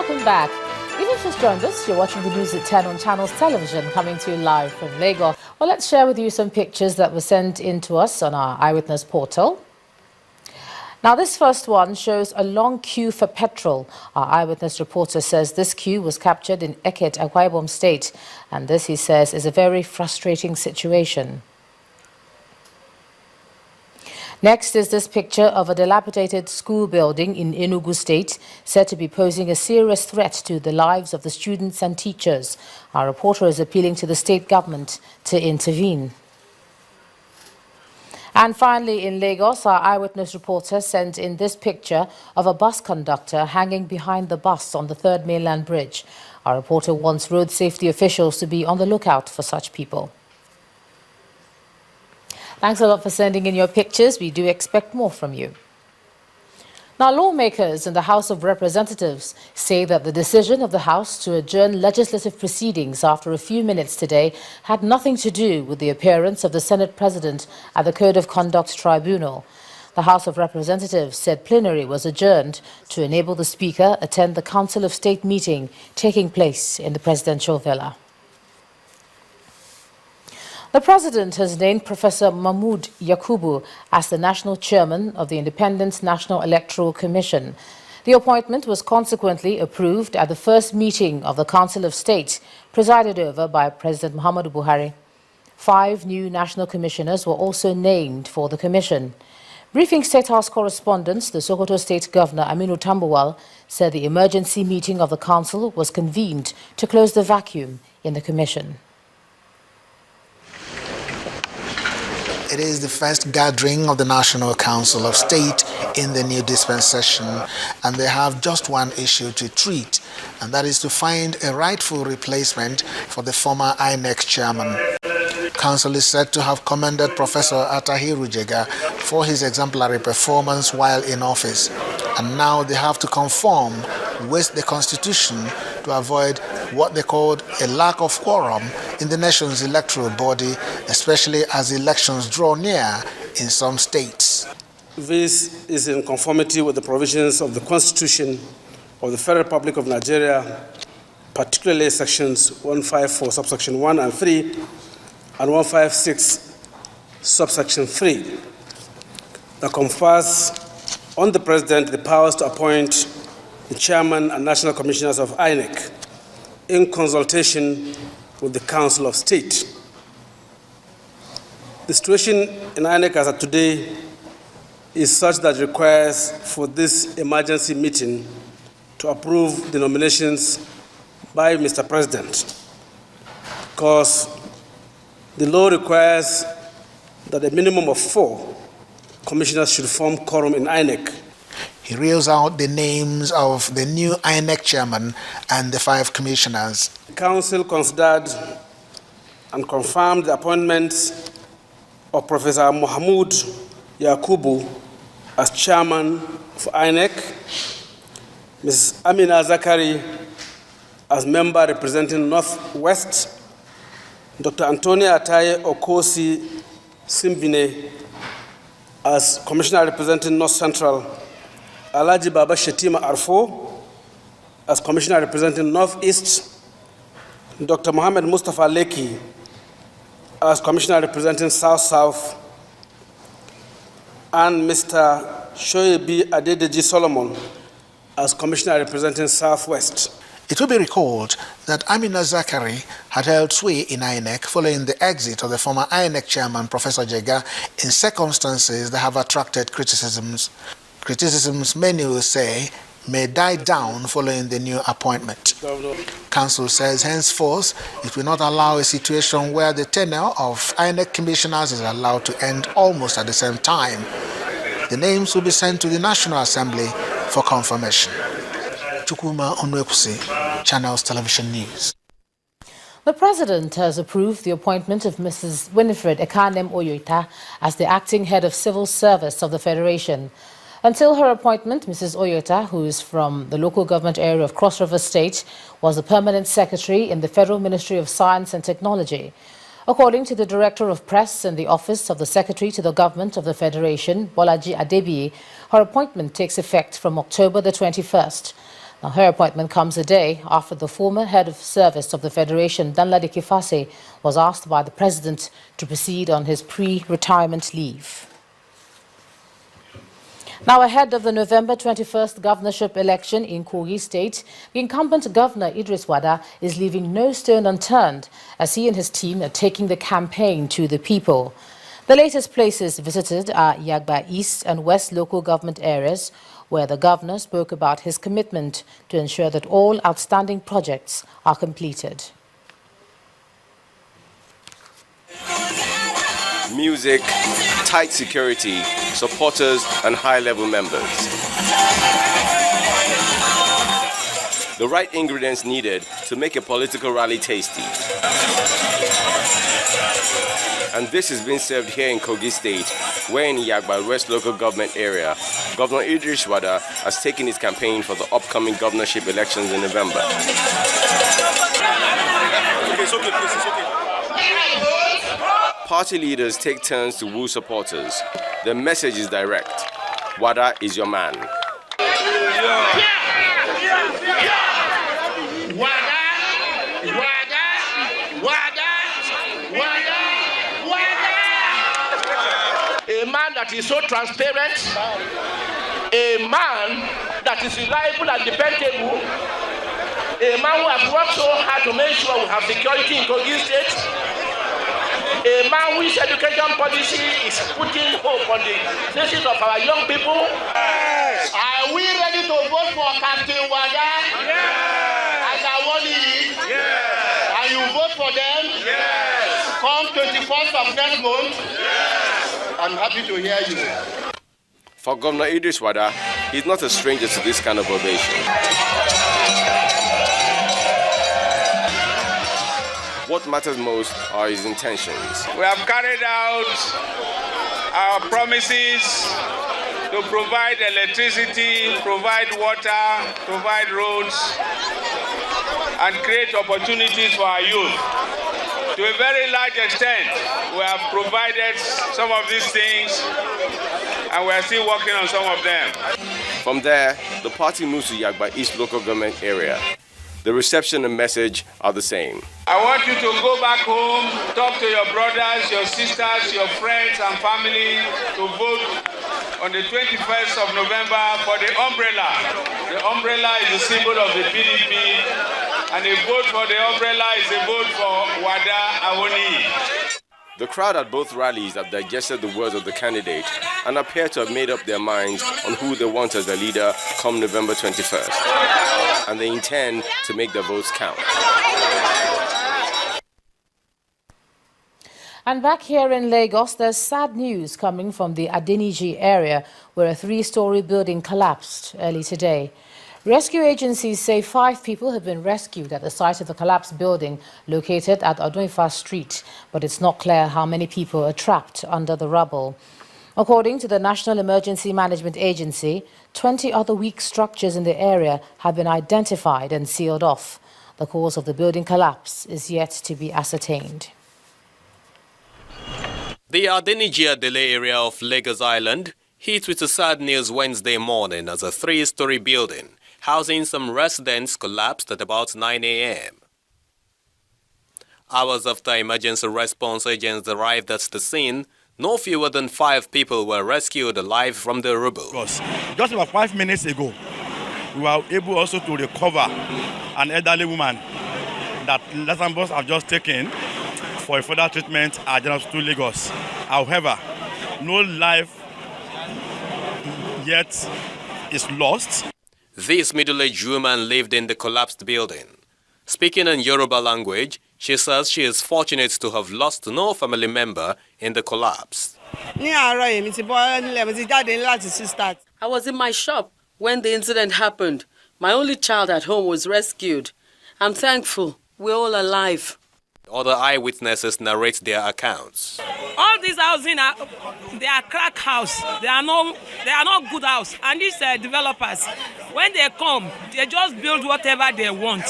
Welcome back. If you've just joined us, you're watching the news at 10 on Channels Television, coming to you live from Lagos. Well, let's share with you some pictures that were sent in to us on our Eyewitness portal. Now, this first one shows a long queue for petrol. Our Eyewitness reporter says this queue was captured in Eket, Akwa Ibom State, and this, he says, is a very frustrating situation. Next is this picture of a dilapidated school building in Enugu State, said to be posing a serious threat to the lives of the students and teachers. Our reporter is appealing to the state government to intervene. And finally, in Lagos, our Eyewitness reporter sent in this picture of a bus conductor hanging behind the bus on the Third Mainland Bridge. Our reporter wants road safety officials to be on the lookout for such people. Thanks a lot for sending in your pictures. We do expect more from you. Now, lawmakers in the House of Representatives say that the decision of the House to adjourn legislative proceedings after a few minutes today had nothing to do with the appearance of the Senate President at the Code of Conduct Tribunal. The House of Representatives said plenary was adjourned to enable the Speaker attend the Council of State meeting taking place in the presidential villa. The President has named Professor Mahmood Yakubu as the National Chairman of the Independent National Electoral Commission. The appointment was consequently approved at the first meeting of the Council of State, presided over by President Muhammadu Buhari. 5 new national commissioners were also named for the commission. Briefing State House correspondents, the Sokoto State Governor Aminu Tambuwal said the emergency meeting of the Council was convened to close the vacuum in the commission. It is the first gathering of the National Council of State in the new dispensation, and they have just one issue to treat, and that is to find a rightful replacement for the former INEC chairman. Council is said to have commended Professor Atahiru Jega for his exemplary performance while in office, and now they have to conform with the constitution to avoid what they called a lack of quorum in the nation's electoral body, especially as elections draw near in some states. This is in conformity with the provisions of the Constitution of the Federal Republic of Nigeria, particularly sections 154 subsection 1 and 3 and 156 subsection 3 that confers on the President the powers to appoint the chairman and national commissioners of INEC in consultation with the Council of State. The situation in INEC as of today is such that it requires for this emergency meeting to approve the nominations by Mr. President, because the law requires that a minimum of 4 commissioners should form quorum in INEC. He reels out the names of the new INEC chairman and the 5 commissioners. The Council considered and confirmed the appointments of Professor Mahmood Yakubu as chairman for INEC, Ms. Amina Zakari as member representing Northwest, Dr. Antonia Ataye Okosi Simbine as commissioner representing North Central, Alaji Baba Shetima Arfo as commissioner representing Northeast, Dr. Mohammed Mustafa Leki as commissioner representing South-South, and Mr. Shoyebi Adedeji Solomon as commissioner representing Southwest. It will be recalled that Amina Zakari had held sway in INEC following the exit of the former INEC chairman, Professor Jega, in circumstances that have attracted criticisms. Criticisms, many will say, may die down following the new appointment. Council says henceforth it will not allow a situation where the tenure of INEC commissioners is allowed to end almost at the same time. The names will be sent to the National Assembly for confirmation. Chukuma Onwekusi, Channels Television News. The President has approved the appointment of Mrs. Winifred Ekanem Oyoita as the acting head of civil service of the Federation. Until her appointment, Mrs. Oyoita, who is from the local government area of Cross River State, was the permanent secretary in the Federal Ministry of Science and Technology. According to the Director of Press in the Office of the Secretary to the Government of the Federation, Bolaji Adebiyi, her appointment takes effect from October the 21st. Now, her appointment comes a day after the former head of service of the Federation, Danladi Kifase, was asked by the president to proceed on his pre-retirement leave. Now, ahead of the November 21st governorship election in Kogi State, the incumbent governor, Idris Wada, is leaving no stone unturned as he and his team are taking the campaign to the people. The latest places visited are Yagba East and West local government areas, where the governor spoke about his commitment to ensure that all outstanding projects are completed. Music, tight security, supporters and high-level members. The right ingredients needed to make a political rally tasty. And this is being served here in Kogi State, where in Yagba West local government area, Governor Idris Wada has taken his campaign for the upcoming governorship elections in November. Party leaders take turns to woo supporters. The message is direct. Wada is your man. A man that is so transparent, a man that is reliable and dependable, a man who has worked so hard to make sure we have security in Kogi State, a man whose education policy is putting hope on the faces of our young people. Yes. Are we ready to vote for Captain Wada? Yes. As I want it? Yes. And you vote for them? Yes. Come 21st of next month? Yes. I'm happy to hear you. For Governor Idris Wada, he's not a stranger to this kind of ovation. What matters most are his intentions. We have carried out our promises to provide electricity, provide water, provide roads, and create opportunities for our youth. To a very large extent, we have provided some of these things, and we are still working on some of them. From there, the party moves to Yagba East local government area. The reception and message are the same. I want you to go back home, talk to your brothers, your sisters, your friends and family to vote on the 21st of November for the umbrella. The umbrella is a symbol of the PDP, and a vote for the umbrella is a vote for Wada Awoni. The crowd at both rallies have digested the words of the candidate and appear to have made up their minds on who they want as their leader come November 21st. And they intend to make their votes count. And back here in Lagos, there's sad news coming from the Adeniji area, where a 3-story building collapsed early today. Rescue agencies say 5 people have been rescued at the site of the collapsed building located at Odunfa Street, but it's not clear how many people are trapped under the rubble. According to the National Emergency Management Agency, 20 other weak structures in the area have been identified and sealed off. The cause of the building collapse is yet to be ascertained. The Adeniji-Adele area of Lagos Island hit with a sad news Wednesday morning as a 3-story building housing some residents collapsed at about 9 a.m. Hours after emergency response agents arrived at the scene, no fewer than 5 people were rescued alive from the rubble. Just about 5 minutes ago, we were able also to recover an elderly woman that Lassambos have just taken for a further treatment at General Hospital Lagos. However, no life yet is lost. This middle-aged woman lived in the collapsed building. Speaking in Yoruba language, she says she is fortunate to have lost no family member in the collapse. I was in my shop when the incident happened. My only child at home was rescued. I'm thankful we're all alive. Other eyewitnesses narrate their accounts. All these housing they are crack house. They are not good house. And these developers, when they come, they just build whatever they want.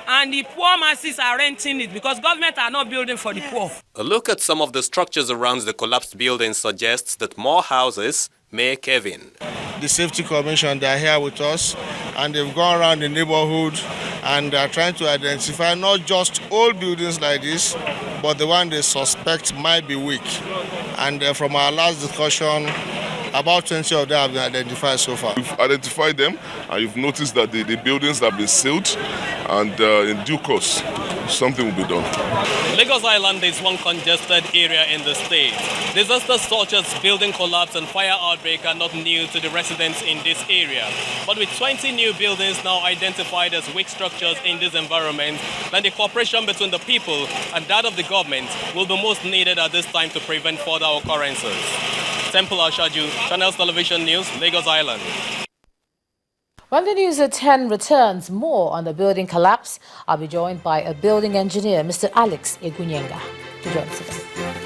And the poor masses are renting it because government are not building for the poor. A look at some of the structures around the collapsed building suggests that more houses may cave in. the Safety Commission. They are here with us, and they've gone around the neighborhood and are trying to identify not just old buildings like this, but the one they suspect might be weak. And from our last discussion, about 20 of them have been identified so far. We've identified them, and you've noticed that the buildings have been sealed, and in due course, something will be done. Lagos Island is one congested area in the state. Disasters such as building collapse and fire outbreak are not new to the residents in this area. But with 20 new buildings now identified as weak structures in this environment, then the cooperation between the people and that of the government will be most needed at this time to prevent further occurrences. Temple Ashaju, Channels Television News, Lagos Island. When the news at 10 returns, more on the building collapse, I'll be joined by a building engineer, Mr. Alex Egunyenga, to join us again.